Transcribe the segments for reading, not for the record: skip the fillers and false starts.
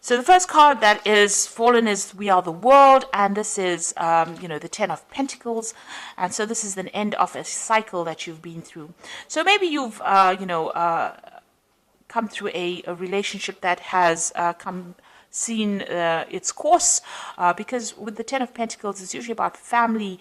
So the first card that is fallen is We Are the World, and this is, the Ten of Pentacles, and so this is the end of a cycle that you've been through. So maybe you've, come through a relationship that has seen its course, because with the Ten of Pentacles, it's usually about family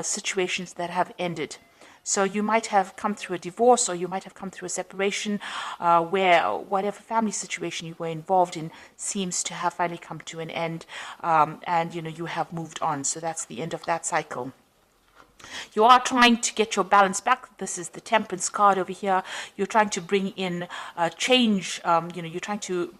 situations that have ended. So you might have come through a divorce, or you might have come through a separation, where whatever family situation you were involved in seems to have finally come to an end, and you have moved on. So that's the end of that cycle. You are trying to get your balance back. This is the Temperance card over here. You're trying to bring in change. You're trying to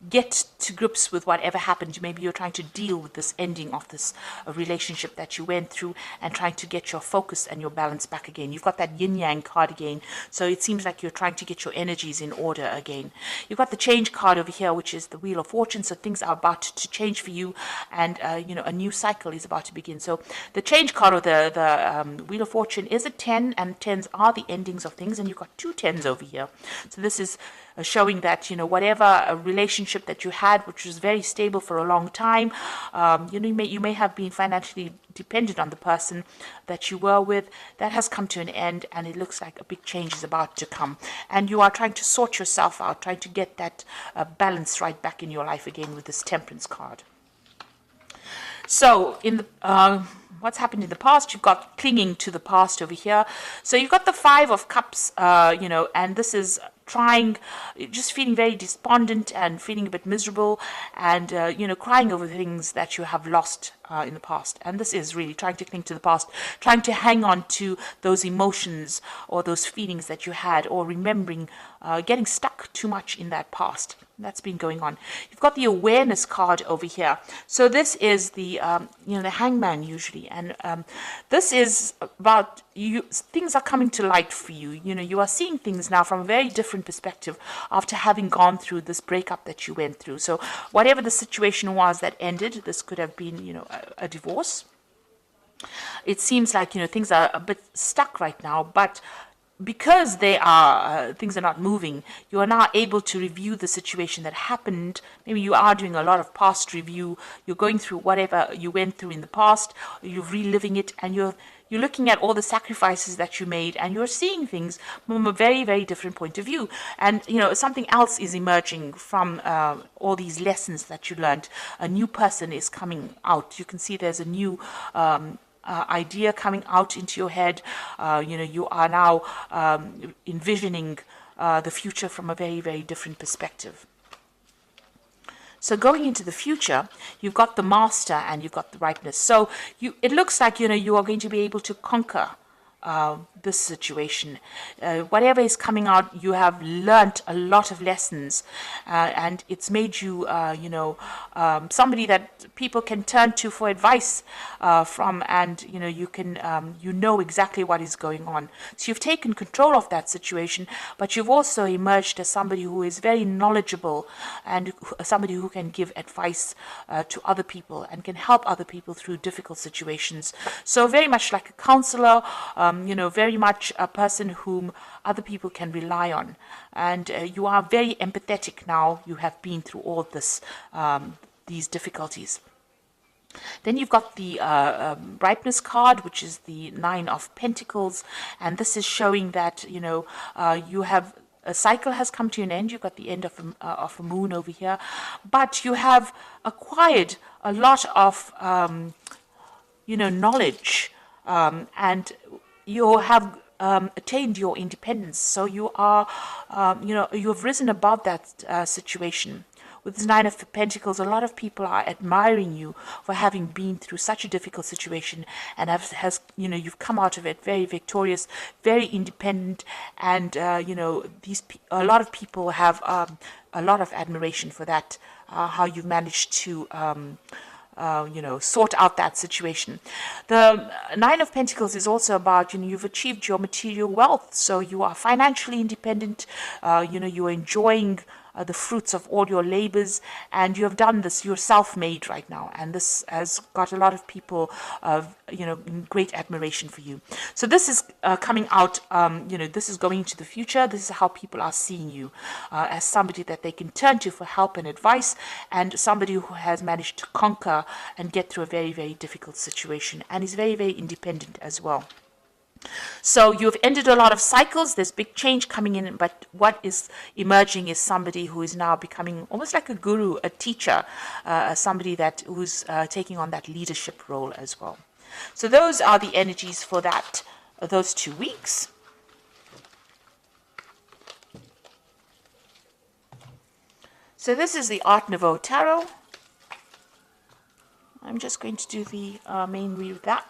get to grips with whatever happened. Maybe you're trying to deal with this ending of this relationship that you went through, and trying to get your focus and your balance back again. You've got that yin yang card again. So it seems like you're trying to get your energies in order again. You've got the Change card over here, which is the Wheel of Fortune. So things are about to change for you, and a new cycle is about to begin. So the Change card, or the Wheel of Fortune, is a 10, and 10s are the endings of things, and you've got 2 10s over here. So this is showing that whatever a relationship that you had, which was very stable for a long time, you may have been financially dependent on the person that you were with, that has come to an end, and it looks like a big change is about to come, and you are trying to sort yourself out, trying to get that balance right back in your life again with this Temperance card. So in the what's happened in the past, you've got clinging to the past over here. So you've got the Five of Cups, and this is just feeling very despondent and feeling a bit miserable, and crying over things that you have lost in the past. And this is really trying to cling to the past, trying to hang on to those emotions or those feelings that you had, or remembering, getting stuck too much in that past. That's been going on. You've got the Awareness card over here. So this is the the Hangman usually, and this is about things are coming to light for you. You are seeing things now from a very different perspective after having gone through this breakup that you went through. So whatever the situation was that ended, this could have been a divorce. It seems like things are a bit stuck right now, but because things are not moving, you are now able to review the situation that happened. Maybe you are doing a lot of past review. You're going through whatever you went through in the past. You're reliving it, and you're looking at all the sacrifices that you made, and you're seeing things from a very, very different point of view. And something else is emerging from all these lessons that you learned. A new person is coming out. You can see there's a new idea coming out into your head. You are now envisioning the future from a very, very different perspective. So going into the future, you've got the Master and you've got the Ripeness. So it looks like you are going to be able to conquer this situation. Whatever is coming out, you have learnt a lot of lessons, and it's made you, somebody that people can turn to for advice from, and you can, exactly what is going on. So you've taken control of that situation, but you've also emerged as somebody who is very knowledgeable, and somebody who can give advice to other people and can help other people through difficult situations. So very much like a counselor, very much a person whom other people can rely on. And you are very empathetic now. You have been through all this, these difficulties. Then you've got the Ripeness card, which is the Nine of Pentacles. And this is showing that, you have a cycle has come to an end. You've got the end of a moon over here. But you have acquired a lot of, knowledge, and you have attained your independence. So you are, you have risen above that situation. With this Nine of Pentacles, a lot of people are admiring you for having been through such a difficult situation, and you've come out of it very victorious, very independent, and a lot of people have a lot of admiration for that. How you've managed to sort out that situation. The Nine of Pentacles is also about, you've achieved your material wealth. So you are financially independent, you are enjoying the fruits of all your labors, and you have done this. You're self-made right now, and this has got a lot of people, in great admiration for you. So this is coming out. This is going into the future. This is how people are seeing you, as somebody that they can turn to for help and advice, and somebody who has managed to conquer and get through a very, very difficult situation, and is very, very independent as well. So you've ended a lot of cycles. There's big change coming in, but what is emerging is somebody who is now becoming almost like a guru, a teacher, somebody who's taking on that leadership role as well. So those are the energies for those 2 weeks. So this is the Art Nouveau Tarot. I'm just going to do the main read of that.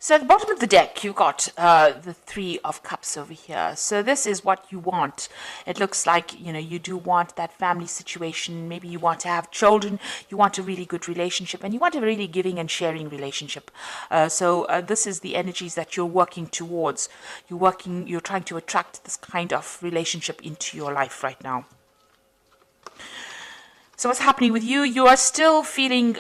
So at the bottom of the deck, you've got the Three of Cups over here. So this is what you want. It looks like, you do want that family situation. Maybe you want to have children. You want a really good relationship. And you want a really giving and sharing relationship. So this is the energies that you're working towards. You're trying to attract this kind of relationship into your life right now. So what's happening with you? You are still feeling,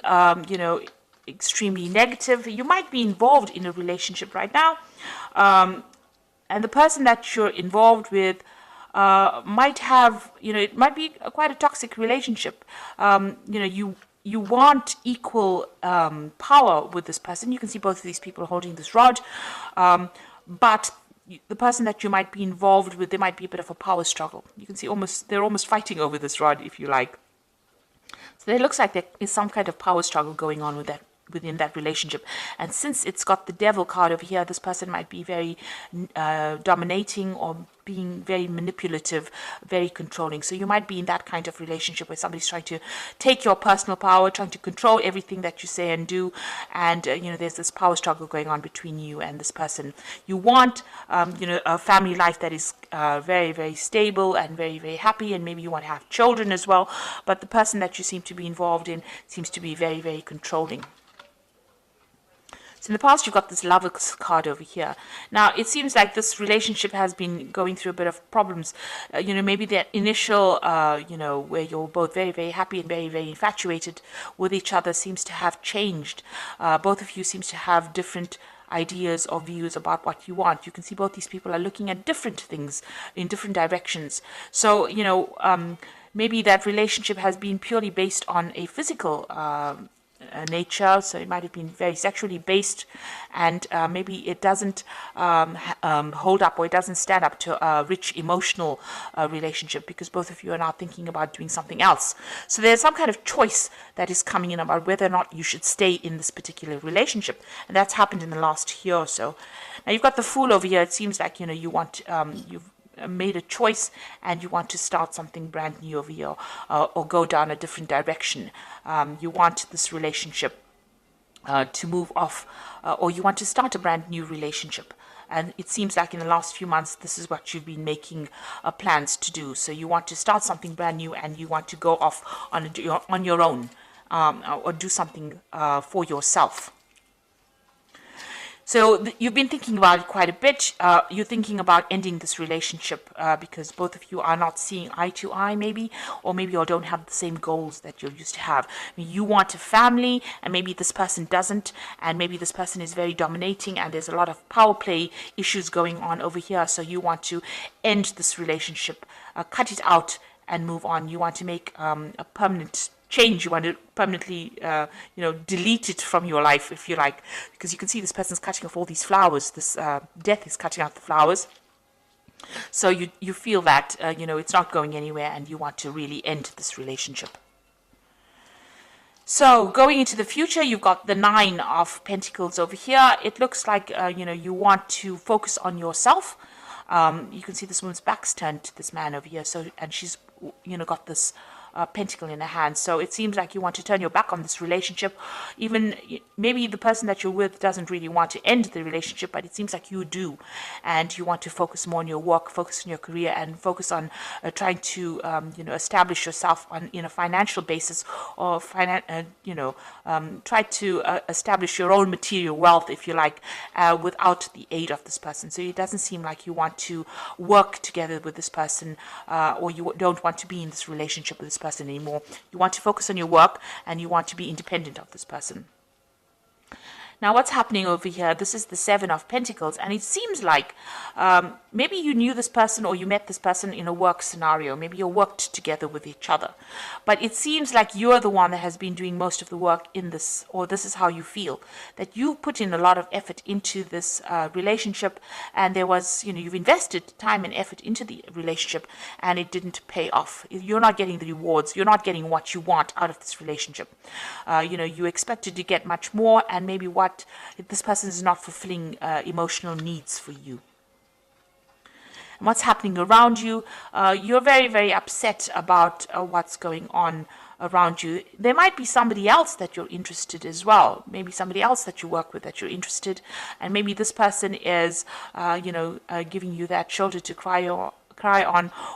extremely negative. You might be involved in a relationship right now, and the person that you're involved with might have, it might be quite a toxic relationship. You want equal power with this person. You can see both of these people holding this rod, but the person that you might be involved with, there might be a bit of a power struggle. You can see they're almost fighting over this rod, if you like. So it looks like there is some kind of power struggle going on within that relationship. And since it's got the Devil card over here, this person might be very dominating or being very manipulative, very controlling. So you might be in that kind of relationship where somebody's trying to take your personal power, trying to control everything that you say and do. And, there's this power struggle going on between you and this person. You want, a family life that is very, very stable and very, very happy. And maybe you want to have children as well. But the person that you seem to be involved in seems to be very, very controlling. So in the past, you've got this Lover's card over here. Now, it seems like this relationship has been going through a bit of problems. Maybe the initial, where you're both very, very happy and very, very infatuated with each other seems to have changed. Both of you seems to have different ideas or views about what you want. You can see both these people are looking at different things in different directions. So, maybe that relationship has been purely based on a physical nature, so it might have been very sexually based, and maybe it doesn't hold up, or it doesn't stand up to a rich emotional relationship, because both of you are now thinking about doing something else. So there's some kind of choice that is coming in about whether or not you should stay in this particular relationship, and that's happened in the last year or so. Now you've got the Fool over here. It seems like you want you've made a choice and you want to start something brand new over here, or go down a different direction. You want this relationship to move off, or you want to start a brand new relationship. And it seems like in the last few months, this is what you've been making plans to do. So you want to start something brand new, and you want to go off on your own, or do something for yourself. So you've been thinking about it quite a bit. You're thinking about ending this relationship because both of you are not seeing eye to eye, maybe, or maybe you don't have the same goals that you used to have. I mean, you want a family, and maybe this person doesn't, and maybe this person is very dominating, and there's a lot of power play issues going on over here. So you want to end this relationship, cut it out, and move on. You want to make a permanent change. You want to permanently, delete it from your life, if you like, because you can see this person's cutting off all these flowers. This death is cutting out the flowers. So you feel that, it's not going anywhere, and you want to really end this relationship. So going into the future, you've got the Nine of Pentacles over here. It looks like, you want to focus on yourself. You can see this woman's back's turned to this man over here. So, and she's, got this pentacle in the hand. So it seems like you want to turn your back on this relationship. Even maybe the person that you're with doesn't really want to end the relationship, but it seems like you do, and you want to focus more on your work, focus on your career, and focus on trying to establish yourself on in a financial basis, or try to establish your own material wealth, if you like, without the aid of this person. So it doesn't seem like you want to work together with this person, or you don't want to be in this relationship with this person anymore. You want to focus on your work, and you want to be independent of this person. Now, what's happening over here? This is the Seven of Pentacles, and it seems like maybe you knew this person, or you met this person in a work scenario. Maybe you worked together with each other. But it seems like you're the one that has been doing most of the work in this, or this is how you feel, that you put in a lot of effort into this relationship, and there was, you've invested time and effort into the relationship, and it didn't pay off. You're not getting the rewards. You're not getting what you want out of this relationship. You expected to get much more, and maybe this person is not fulfilling emotional needs for you. And what's happening around you? You're very, very upset about what's going on around you. There might be somebody else that you're interested as well. Maybe somebody else that you work with that you're interested, and maybe this person is, giving you that shoulder to cry on,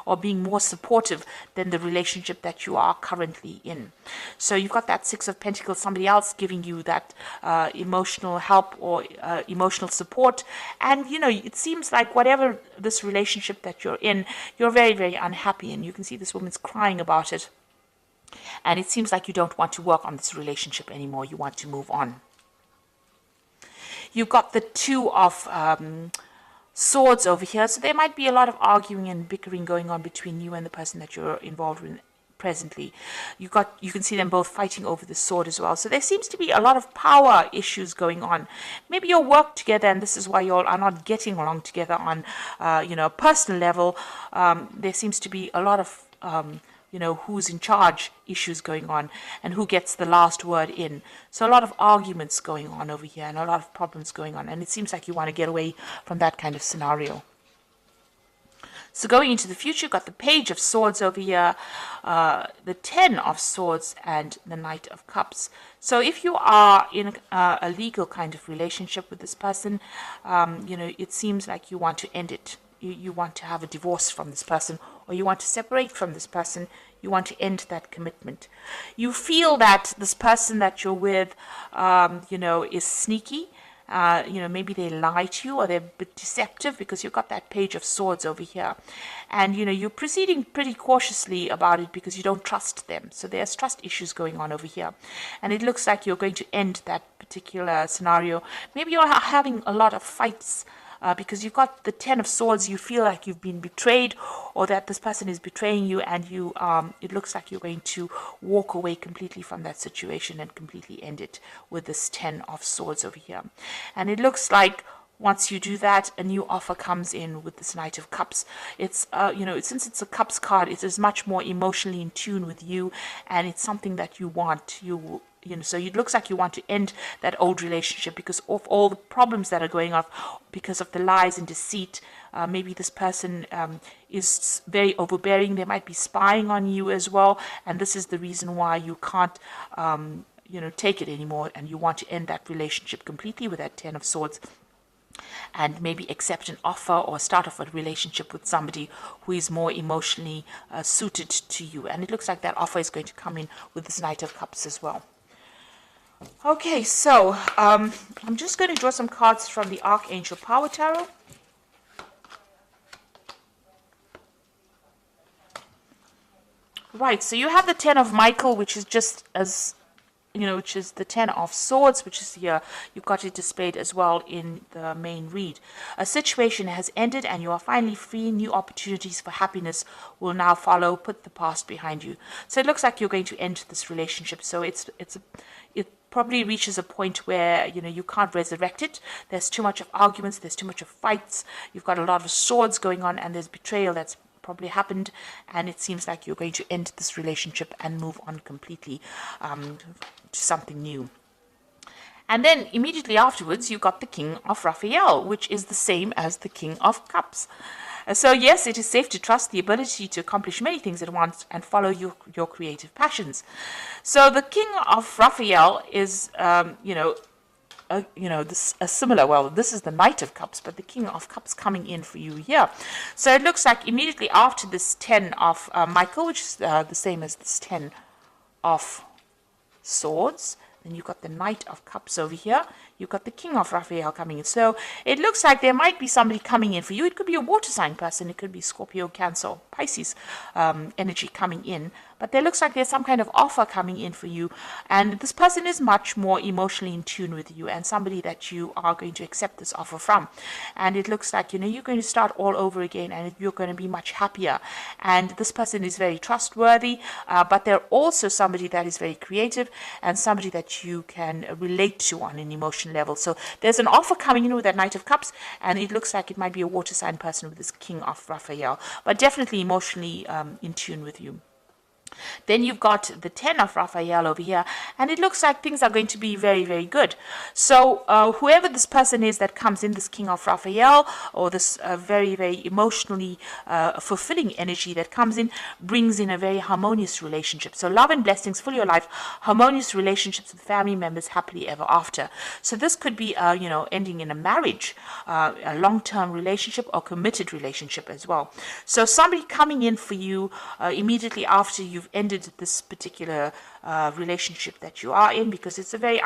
or being more supportive than the relationship that you are currently in. So you've got that Six of Pentacles, somebody else giving you that emotional help or emotional support. And it seems like whatever this relationship that you're in, you're very, very unhappy, and you can see this woman's crying about it. And it seems like you don't want to work on this relationship anymore. You want to move on. You've got the Two of Swords over here, so there might be a lot of arguing and bickering going on between you and the person that you're involved with presently. You can see them both fighting over the sword as well. So there seems to be a lot of power issues going on. Maybe you'll work together, and this is why you all are not getting along together on a personal level. There seems to be a lot of who's in charge issues going on, and who gets the last word in. So a lot of arguments going on over here, and a lot of problems going on, and it seems like you want to get away from that kind of scenario. So going into the future, you've got the Page of Swords over here, the Ten of Swords, and the Knight of Cups. So if you are in a legal kind of relationship with this person, it seems like you want to end it. You want to have a divorce from this person, or you want to separate from this person. You want to end that commitment. You feel that this person that you're with, is sneaky. Maybe they lie to you, or they're a bit deceptive, because you've got that Page of Swords over here. And, you're proceeding pretty cautiously about it because you don't trust them. So there's trust issues going on over here. And it looks like you're going to end that particular scenario. Maybe you're having a lot of fights, because you've got the Ten of Swords. You feel like you've been betrayed, or that this person is betraying you, and it looks like you're going to walk away completely from that situation and completely end it with this Ten of Swords over here. And it looks like once you do that, a new offer comes in with this Knight of Cups. It's, since it's a Cups card, it is much more emotionally in tune with you, and it's something that you want. So it looks like you want to end that old relationship because of all the problems that are going on, because of the lies and deceit. Maybe this person is very overbearing. They might be spying on you as well, and this is the reason why you can't, take it anymore, and you want to end that relationship completely with that Ten of Swords, and maybe accept an offer or start off a relationship with somebody who is more emotionally suited to you. And it looks like that offer is going to come in with this Knight of Cups as well. Okay, so I'm just going to draw some cards from the Archangel Power Tarot. Right, so you have the Ten of Michael, which is just as, which is the Ten of Swords, which is here. You've got it displayed as well in the main read. A situation has ended, and you are finally free. New opportunities for happiness will now follow. Put the past behind you. So it looks like you're going to end this relationship. So it probably reaches a point where you can't resurrect it. There's too much of arguments. There's too much of fights. You've got a lot of swords going on, and there's betrayal that's probably happened, and it seems like you're going to end this relationship and move on completely to something new. And then immediately afterwards, you got the King of Raphael, which is the same as the King of Cups. So yes, it is safe to trust the ability to accomplish many things at once and follow your creative passions. So the King of Raphael is, this a similar. Well, this is the Knight of Cups, but the King of Cups coming in for you here. So it looks like immediately after this 10 of Michael, which is the same as this 10 of Swords. Then you've got the Knight of Cups over here. You've got the King of Raphael coming in. So it looks like there might be somebody coming in for you. It could be a water sign person. It could be Scorpio, Cancer, or Pisces energy coming in. But there looks like there's some kind of offer coming in for you. And this person is much more emotionally in tune with you and somebody that you are going to accept this offer from. And it looks like, you're going to start all over again and you're going to be much happier. And this person is very trustworthy, but they're also somebody that is very creative and somebody that you can relate to on an emotional level. So there's an offer coming in with that Knight of Cups, and it looks like it might be a water sign person with this King of Raphael, but definitely emotionally in tune with you. Then you've got the 10 of Raphael over here, and it looks like things are going to be very, very good. So whoever this person is that comes in, this King of Raphael, or this very, very emotionally fulfilling energy that comes in, brings in a very harmonious relationship. So love and blessings for your life, harmonious relationships with family members, happily ever after. So this could be, ending in a marriage, a long-term relationship or committed relationship as well. So somebody coming in for you immediately after you've ended this particular relationship that you are in, because it's a very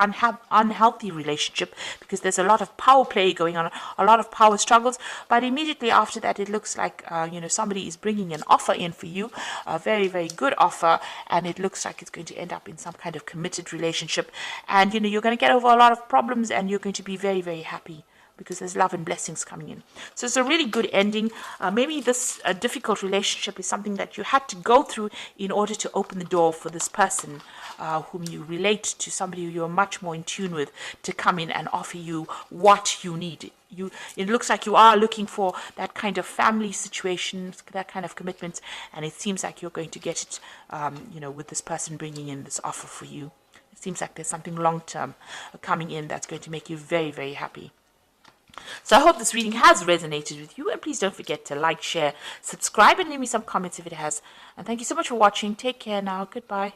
unhealthy relationship, because there's a lot of power play going on, a lot of power struggles. But immediately after that, it looks like somebody is bringing an offer in for you, a very, very good offer, and it looks like it's going to end up in some kind of committed relationship. And you're going to get over a lot of problems, and you're going to be very, very happy, because there's love and blessings coming in. So it's a really good ending. Maybe this difficult relationship is something that you had to go through in order to open the door for this person whom you relate to, somebody who you're much more in tune with, to come in and offer you what you need. It looks like you are looking for that kind of family situation, that kind of commitment, and it seems like you're going to get it, with this person bringing in this offer for you. It seems like there's something long-term coming in that's going to make you very, very happy. So I hope this reading has resonated with you, and please don't forget to like, share, subscribe, and leave me some comments if it has. And thank you so much for watching. Take care now. Goodbye.